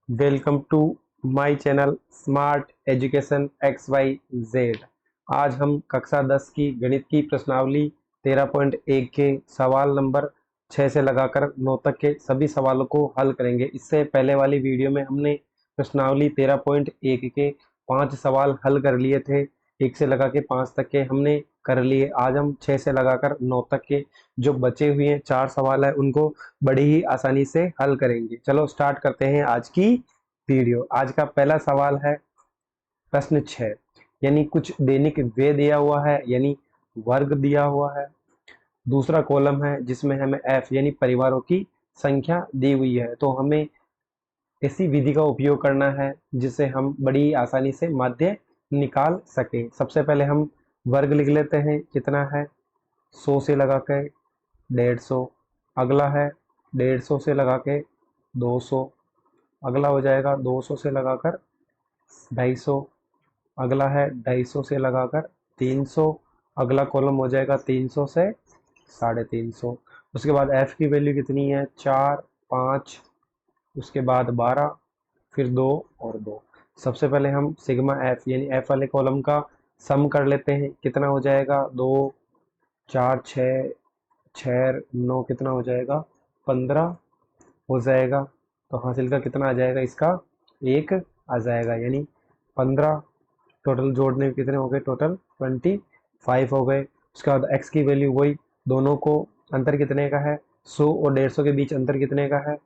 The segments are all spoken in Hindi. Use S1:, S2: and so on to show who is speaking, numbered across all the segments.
S1: Welcome to my channel smart education X Y Z. आज हम कक्षा 10 की गणित की प्रश्नावली 13.1 के सवाल नंबर 6 से लगाकर 9 तक के सभी सवालों को हल करेंगे। इससे पहले वाली वीडियो में हमने प्रश्नावली 13.1 के 5 सवाल हल कर लिए थे। 1 से लगा के 5 तक के हमने कर लिए। आज हम 6 से लगाकर 9 तक के जो बचे हुए 4 सवाल है उनको बड़ी ही आसानी से हल करेंगे। चलो स्टार्ट करते हैं आज की वीडियो। आज का पहला सवाल है प्रश्न 6, यानी कुछ दैनिक व्यय दिया हुआ है, यानी वर्ग दिया हुआ है। दूसरा कॉलम है जिसमें हमें एफ यानी परिवारों की संख्या दी हुई है। तो हमें ऐसी विधि का उपयोग करना है जिससे हम बड़ी आसानी से माध्य निकाल सके। सबसे पहले हम वर्ग लिख लेते हैं। कितना है 100 से लगा के 150। अगला है 150 से लगा के 200। अगला हो जाएगा 200 से लगाकर 250। अगला है 250 से लगाकर 300। अगला कॉलम हो जाएगा 300 से 350। उसके बाद एफ की वैल्यू कितनी है 4, 5, उसके बाद 12, फिर 2 और 2। सबसे पहले हम सिग्मा एफ यानी एफ वाले कॉलम का सम कर लेते हैं। कितना हो जाएगा 2, 4, 6, 6, 9 कितना हो जाएगा 15 हो जाएगा। तो हासिल का कितना आ जाएगा इसका 1 आ जाएगा, यानी 15 टोटल जोड़ने में कितने हो गए टोटल 25 हो गए। उसके बाद एक्स की वैल्यू वही, दोनों को अंतर कितने का है 100 और 150 के बीच अंतर कितने का है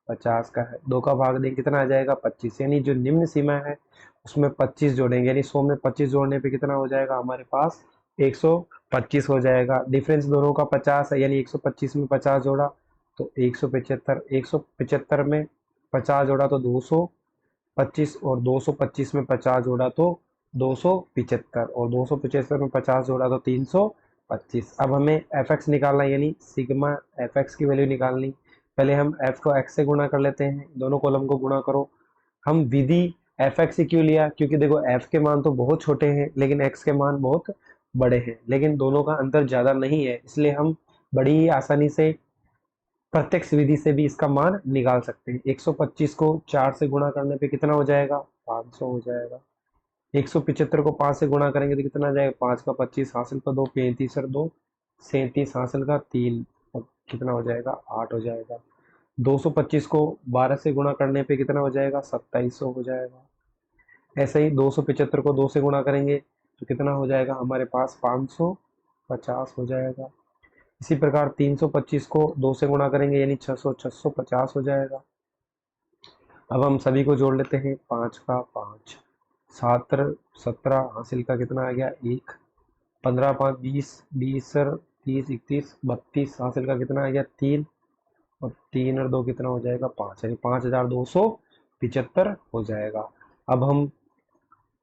S1: 50 का है। 2 का भाग दें कितना आ जाएगा 25, यानी जो निम्न सीमा है उसमें 25 जोड़ेंगे, यानी 100 में 25 जोड़ने पे कितना हो जाएगा हमारे पास 125 हो जाएगा। डिफरेंस दोनों का 50 है, यानी 125 में 50 जोड़ा तो 175। 175 में 50 जोड़ा तो 225 और 225 में 50 जोड़ा तो 275 और 275 में 50 जोड़ा तो 325। अब हमें एफ एक्स निकालना है, यानी सिग्मा एफ एक्स की वैल्यू निकालनी। पहले हम एफ को एक्स से गुणा कर लेते हैं। दोनों कॉलम को गुणा करो। हम विधि एफ एक्स से क्यों लिया, क्योंकि देखो एफ के मान तो बहुत छोटे हैं लेकिन एक्स के मान बहुत बड़े हैं, लेकिन दोनों का अंतर ज्यादा नहीं है, इसलिए हम बड़ी ही आसानी से प्रत्यक्ष विधि से भी इसका मान निकाल सकते हैं। 125 को 4 से गुणा करने पे कितना हो जाएगा 500 हो जाएगा। 175 को 5 से गुणा करेंगे तो कितना आ जाएगा 5 का 25 हासिल का 2, 35 और 2 37 हासिल का 3 और कितना हो जाएगा 8 हो जाएगा। 225 को 12 से गुणा करने पे कितना हो जाएगा 2700 हो जाएगा। ऐसे ही 275 को 2 से गुणा करेंगे तो कितना हो जाएगा हमारे पास 550 हो जाएगा। इसी प्रकार 325 को 2 से गुणा करेंगे यानी 650 हो जाएगा। अब हम सभी को जोड़ लेते हैं। 5 का 5, 7, 17 हासिल का कितना आ गया 1, 15, 5, 20, 20 सर 30, 31, 32 हासिल का कितना आ गया 3 और 3 और 2 कितना हो जाएगा 5, यानी 5275 हो जाएगा। अब हम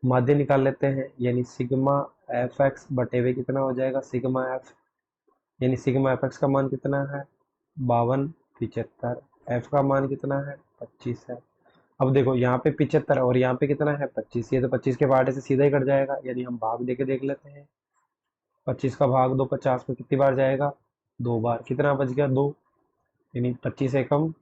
S1: माध्य निकाल लेते हैं, यानी सिग्मा एफ एक्स बटे हुए कितना हो जाएगा सिग्मा एफ, यानी सिग्मा एफ एक्स का मान कितना है 5275। एफ का मान कितना है 25 है। अब देखो यहाँ पे 75 और यहाँ पे कितना है 25, ये तो 25 के बारे से सीधा ही कट जाएगा, यानी हम भाग दे के देख लेते हैं। 25 का भाग दो 50 में कितनी बार जाएगा 2 बार, कितना बच गया 2, यानी 25 एकम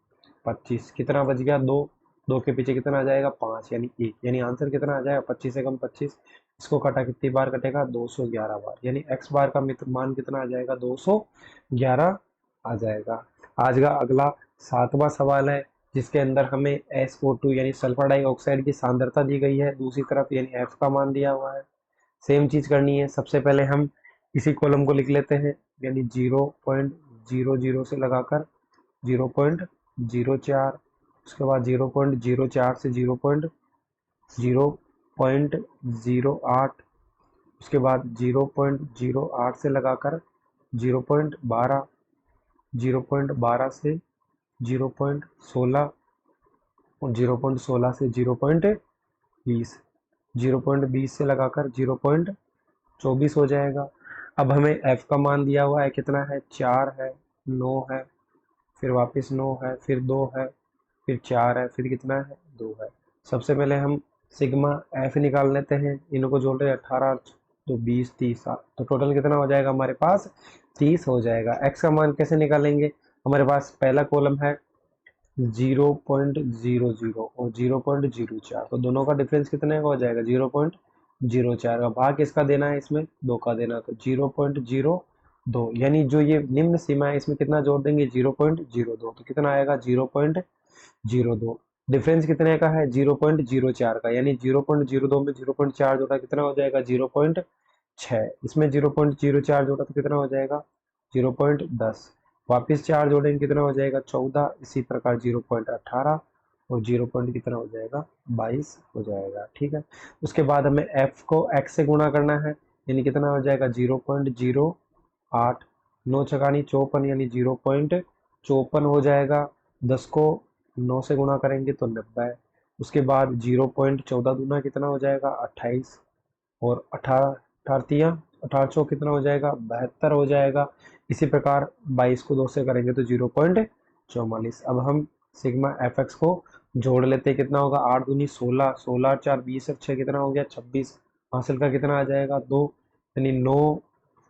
S1: 25 कितना बच गया 2, 2 के पीछे कितना आ जाएगा 5 यानी 1, यानी आंसर कितना आ जाएगा 25 एकम 25। इसको काटा कितनी बार कटेगा 211 बार, यानी एक्स बार का मान कितना आ जाएगा 211 आ जाएगा। आज का अगला 7वां सवाल है जिसके अंदर हमें SO2 यानी सल्फर डाइऑक्साइड की सांद्रता दी गई है, दूसरी तरफ यानी एफ का मान दिया हुआ है। सेम चीज करनी है। सबसे पहले हम इसी कॉलम को लिख लेते हैं, यानी 0.00 से लगाकर 0.04, उसके बाद 0.04 से 0.008, उसके बाद 0.08 से लगाकर 0.12, 0.12 से 0.16 और 0.16 से 0.20, 0.20 से लगाकर 0.24 हो जाएगा। अब हमें एफ का मान दिया हुआ है कितना है 4 है, 9 है, फिर वापस 9 है, फिर 2 है, फिर 4 है, फिर कितना है 2 है। सबसे पहले हम सिग्मा एफ निकाल लेते हैं। इनको जोड़ रहे 18 तो 20, 30, तो टोटल कितना हो जाएगा हमारे पास 30 हो जाएगा। एक्स का मान कैसे निकालेंगे, हमारे पास पहला कॉलम है 0.00 और 0.04, तो दोनों का डिफरेंस कितने का हो जाएगा? 0.04 का। भाग किसका देना है? इसमें 2 का देना है, तो 0.02, यानी जो ये निम्न सीमा है इसमें कितना जोड़ देंगे? 0.02, तो कितना आएगा? 0.02। डिफरेंस कितने का है? 0.04 का, यानी 0.02 में 0.4 जोड़ा कितना हो जाएगा? 0.6। इसमें 0.04 जोड़ा तो कितना हो जाएगा? 0.10। वापिस 4 जोड़ेंगे कितना हो जाएगा? 14। इसी प्रकार 0.18 और 0 पॉइंट कितना हो जाएगा? 22 हो जाएगा। ठीक है, उसके बाद हमें f को x से गुणा करना है, यानी कितना हो जाएगा? 0.08। 9 छकानी 54, यानी 0.54 हो जाएगा। 10 को 9 से गुणा करेंगे तो 90। उसके बाद 0.14 दूना कितना हो जाएगा? 28, और 18 अठारतियाँ 18 चौक कितना हो जाएगा? 72 हो जाएगा। इसी प्रकार 22 को 2 से करेंगे तो 0.44। अब हम सिग्मा एफ एक्स को जोड़ लेते हैं, कितना होगा? 8 दूनी 16, 16 4 20 और 6 कितना हो गया? 26। हासिल का कितना आ जाएगा? 2, यानी 9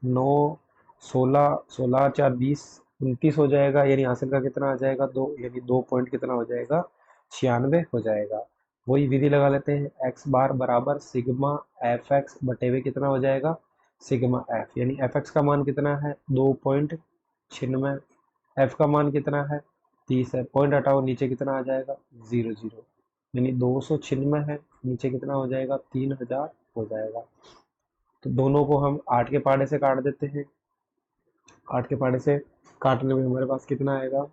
S1: 9 16 16 4 20 29 हो जाएगा, यानी हासिल का कितना आ जाएगा? 2, यानी 2 पॉइंट कितना हो जाएगा? 96 हो जाएगा। वही विधि लगा लेते हैं, एक्स बार बराबर सिग्मा एफ एक्स बटे हुए कितना हो जाएगा? सिग्मा एफ, यानी एफ एक्स का मान कितना है? 2.96। एफ का मान कितना है? 30 है। पॉइंट हटाओ, नीचे कितना आ जाएगा? 00, यानी 296 है, नीचे कितना हो जाएगा? 3000 हो जाएगा। तो दोनों को हम 8 के पहाड़े से काट देते हैं। 8 के पहाड़े से काटने में हमारे पास कितना आएगा?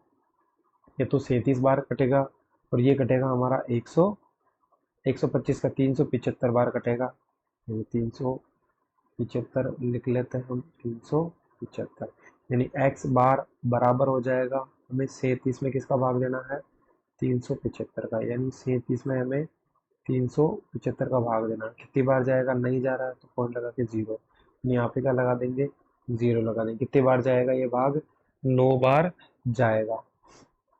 S1: ये तो 37 बार कटेगा, और ये कटेगा हमारा 125 का 375 बार कटेगा, यानी 375 लिख लेते हैं हम, 375, यानी x बार बराबर हो जाएगा, हमें 37 में किसका भाग देना है? 375 का, यानी 37 में हमें 375 का भाग देना है। कितनी बार जाएगा? नहीं जा रहा है तो पॉइंट लगा के 0, यानी यहाँ पे क्या लगा देंगे? 0 लगा देंगे। कितनी बार जाएगा ये भाग? 9 बार जाएगा।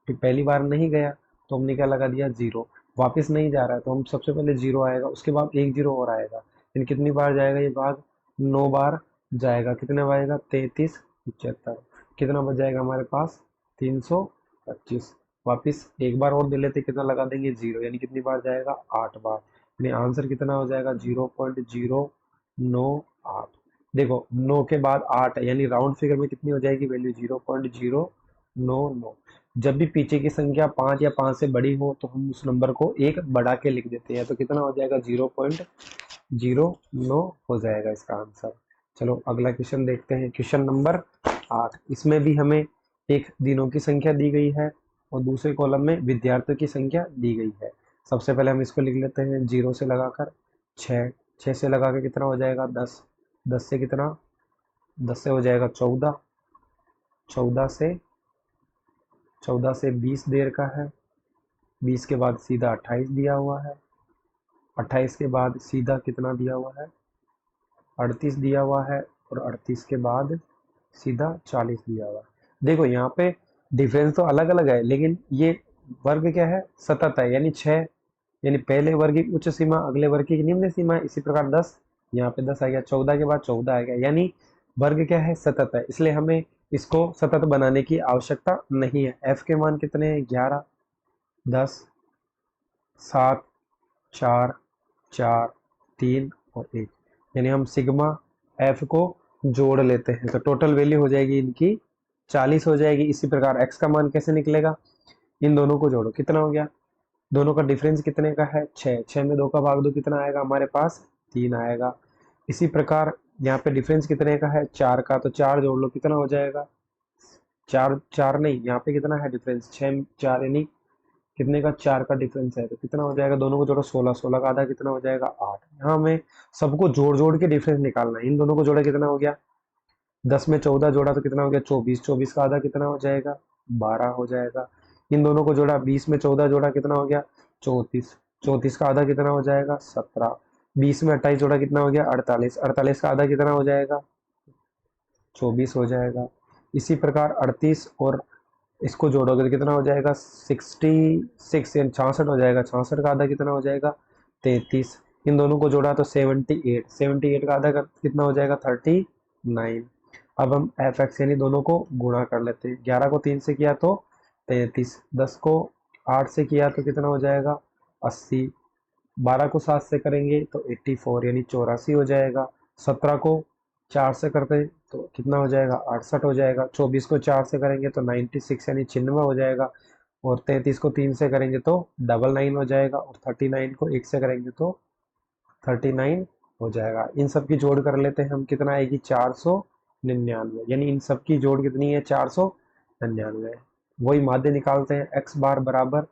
S1: फिर पहली बार नहीं गया तो हमने क्या लगा दिया? 0। वापस नहीं जा रहा है तो हम सबसे पहले 0 आएगा, उसके बाद एक 0 और आएगा, लेकिन कितनी बार जाएगा ये भाग? 9 बार जाएगा। कितने बार आएगा? 33 75। कितना बच जाएगा हमारे पास? 325। वापिस एक बार और दे लेते, कितना लगा देंगे? 0, यानी कितनी बार जाएगा? 8 बार, यानी आंसर कितना हो जाएगा? 0.098। देखो 9 के बाद 8 है, यानी राउंड फिगर में कितनी हो जाएगी वैल्यू? 0.099। जब भी पीछे की संख्या 5 या 5 से बड़ी हो तो हम उस नंबर को एक बढ़ा के लिख देते हैं, तो कितना हो जाएगा? 0.09 हो जाएगा इसका आंसर। चलो अगला क्वेश्चन देखते हैं, क्वेश्चन नंबर 8। इसमें भी हमें एक दिनों की संख्या दी गई है और दूसरे कॉलम में विद्यार्थियों की संख्या दी गई है। सबसे पहले हम इसको लिख लेते हैं 0 से लगाकर 6, 6 से लगा के कितना हो जाएगा? 10, 10 से कितना? 10 से हो जाएगा 14, 14 से 20 देर का है, 20 के बाद सीधा 28 दिया हुआ है, 28 के बाद सीधा कितना दिया हुआ है? 38 दिया हुआ है, और 38 के बाद सीधा 40 दिया हुआ है। देखो यहाँ पे डिफरेंस तो अलग अलग है, लेकिन ये वर्ग क्या है? सतत है, यानी 6, यानी पहले वर्ग की उच्च सीमा, अगले वर्ग की निम्न सीमा है। इसी प्रकार 10, यहाँ पे 10 आ गया, 14 के बाद 14 आ गया, यानी वर्ग क्या है? सतत है, इसलिए हमें इसको सतत बनाने की आवश्यकता नहीं है। एफ के मान कितने हैं? 11, 10, 7, 4, 4, 3 और 1, यानी हम सिग्मा एफ को जोड़ लेते हैं तो टोटल वैल्यू हो जाएगी इनकी 40 हो जाएगी। इसी प्रकार एक्स का मान कैसे निकलेगा? इन दोनों को जोड़ो, कितना हो गया? दोनों का डिफरेंस कितने का है? 6, 6 में 2 का भाग दो, कितना आएगा हमारे पास? 3 आएगा। इसी प्रकार यहाँ पे डिफरेंस कितने का है? 4 का, तो 4 जोड़ लो, कितना हो जाएगा? 4 4 नहीं, यहाँ पे कितना है डिफरेंस? 6 4, यानी कितने का? 4 का डिफरेंस है, तो कितना हो जाएगा? दोनों को जोड़ो, 16, 16 का आधा कितना हो जाएगा? 8। यहाँ हमें सबको जोड़ जोड़ के डिफरेंस निकालना है। इन दोनों को जोड़ा कितना हो गया? 10 में 14 जोड़ा तो कितना हो गया? 24, 24 का आधा कितना हो जाएगा? 12 हो जाएगा। इन दोनों को जोड़ा, 20 में 14 जोड़ा कितना हो गया? 34, 34 का आधा कितना हो जाएगा? 17। 20 में 28 जोड़ा कितना हो गया? 48, 48 का आधा कितना हो जाएगा? 24 हो जाएगा। इसी प्रकार 38 और इसको जोड़ोगे तो कितना हो जाएगा? 66, यानी 66 हो जाएगा। 66 का आधा कितना हो जाएगा? 33। इन दोनों को जोड़ा तो 78, 78 का आधा कितना हो जाएगा? 39। अब हम एफ एक्स यानी दोनों को गुणा कर लेते हैं। 11 को 3 से किया तो 33, 10 को 8 से किया तो कितना हो जाएगा 80, 12 को 7 से करेंगे तो 84 यानी 84 हो जाएगा। 17 को 4 से करते हैं तो कितना हो जाएगा 68 हो जाएगा। 24 को 4 से करेंगे तो 96 यानी 96 हो जाएगा। और 33 को 3 से करेंगे तो 99 हो जाएगा। और 39 को 1 से करेंगे तो 39 हो जाएगा। इन सब की जोड़ कर लेते हैं हम, कितना आएगी 499, यानी इन सब की जोड़ कितनी है 499। वही माध्य निकालते हैं, x बार बराबर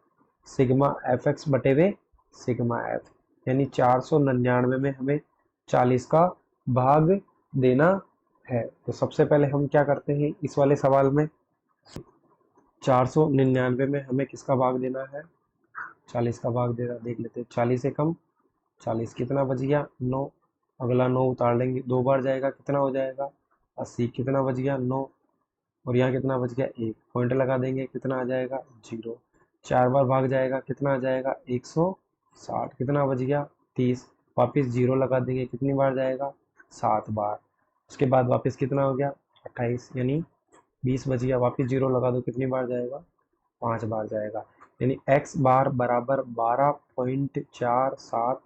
S1: सिग्मा एफ एक्स बटे वे सिग्मा एफ, यानी 499 में हमें 40 का भाग देना है। तो सबसे पहले हम क्या करते हैं इस वाले सवाल में, 499 में हमें किसका भाग देना है 40 का भाग देना, देख लेते हैं। 40 से कम 40 कितना बच गया 9, अगला 9 उतार लेंगे, 2 बार जाएगा कितना हो जाएगा 80, कितना बच गया 9, और यहाँ कितना बच गया 1, पॉइंट लगा देंगे कितना आ जाएगा 0। 4 बार भाग जाएगा कितना आ जाएगा 160, कितना बच गया 30, वापस 0 लगा देंगे, कितनी बार जाएगा 7 बार। उसके बाद वापस कितना हो गया 28, यानी 20 बच गया, वापस 0 लगा दो, कितनी बार जाएगा 5 बार जाएगा, यानी x बार बराबर 12.475।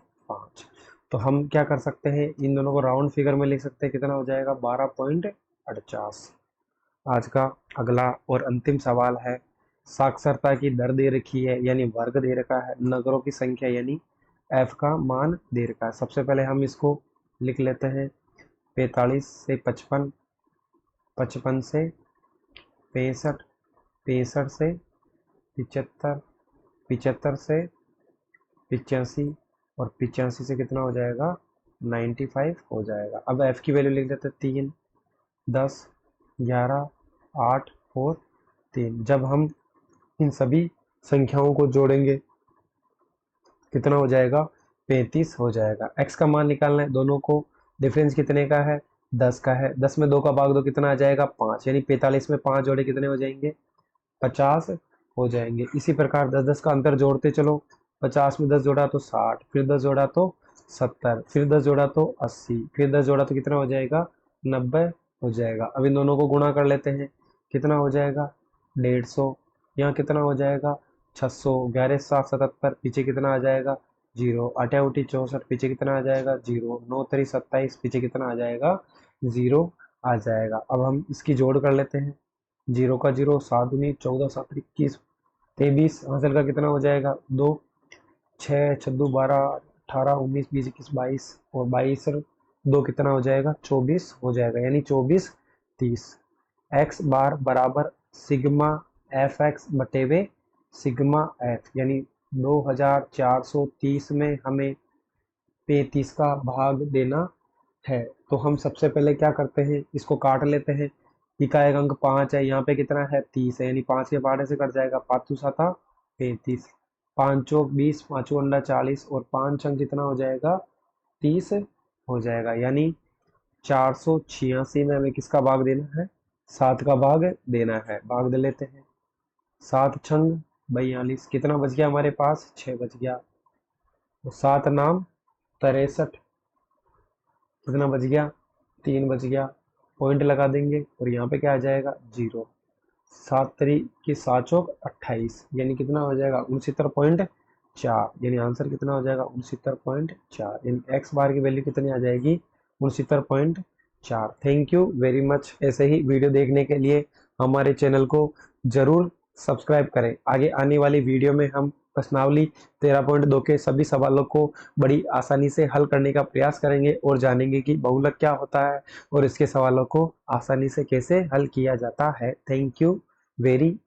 S1: तो हम क्या कर सकते हैं, इन दोनों को राउंड फिगर में लिख सकते हैं, कितना हो जाएगा 12.48। आज का अगला और अंतिम सवाल है, साक्षरता की दर दे रखी है यानी वर्ग दे रखा है, नगरों की संख्या यानी f का मान दे रखा है। सबसे पहले हम इसको लिख लेते हैं, 45 से 55, 55 से 65, 65 से 75, 75 से 85, और 85 से कितना हो जाएगा 95 हो जाएगा। अब f की वैल्यू लिख देते हैं 3, 10, 11, 8 और 3। जब हम इन सभी संख्याओं को जोड़ेंगे कितना हो जाएगा 35 हो जाएगा। x का मान निकालना है, दोनों को डिफरेंस कितने का है 10 का है। 10 में 2 का भाग दो कितना आ जाएगा 5, यानी 45 में 5 जोड़े कितने हो जाएंगे 50 हो जाएंगे। इसी प्रकार 10-10 का अंतर जोड़ते चलो, 50 में 10 जोड़ा तो 60, फिर 10 जोड़ा तो 70, फिर 10 जोड़ा तो 80, फिर 10 जोड़ा तो कितना हो जाएगा 90 हो जाएगा। अब इन दोनों को गुणा कर लेते हैं, कितना हो जाएगा 150, यहाँ कितना हो जाएगा 600, 11 7 77, पीछे कितना आ जाएगा 0, 8 उठी 64, पीछे कितना आ जाएगा 0, 9 3 27, पीछे कितना आ जाएगा 0 आ जाएगा। अब हम इसकी जोड़ कर लेते हैं, 0 का 0, 7 दूनी 14, 7 21, 23, हासिल का कितना हो जाएगा 2, 6 6 12, 18 19 20 21 22, और 22 और 2 कितना हो जाएगा 24 हो जाएगा, यानी 24 30। x बार बराबर सिग्मा एफ एक्स बटे वे सिग्मा एफ, यानी 2430 में हमें 35 का भाग देना है। तो हम सबसे पहले क्या करते हैं, इसको काट लेते हैं। इकाई अंक 5 है, यहाँ पे कितना है 30 है, यानी 5 के पाड़े से कट जाएगा, 5 7 35, 5 चौक 20, 5 अंडा 40, और 5 अंक कितना हो जाएगा 30 हो जाएगा, यानी 486 में हमें किसका भाग देना है 7 का भाग देना है। भाग दे लेते हैं, 7 छंग 42, कितना बच गया हमारे पास 6 बच गया, तो 7 नाम 63, कितना बच गया 3 बच गया, पॉइंट लगा देंगे, और यहाँ पे क्या आ जाएगा 0, 7 3 की 7 चौक 28, यानी कितना हो जाएगा 69.4, यानी आंसर कितना हो जाएगा 69.4, यानी एक्स बार की वैल्यू कितनी आ जाएगी 69.4। Thank you very much. ऐसे ही वीडियो देखने के लिए हमारे चैनल को जरूर सब्सक्राइब करें। आगे आने वाली वीडियो में हम प्रश्नावली 13.2 के सभी सवालों को बड़ी आसानी से हल करने का प्रयास करेंगे और जानेंगे कि बहुलक क्या होता है और इसके सवालों को आसानी से कैसे हल किया जाता है। Thank you very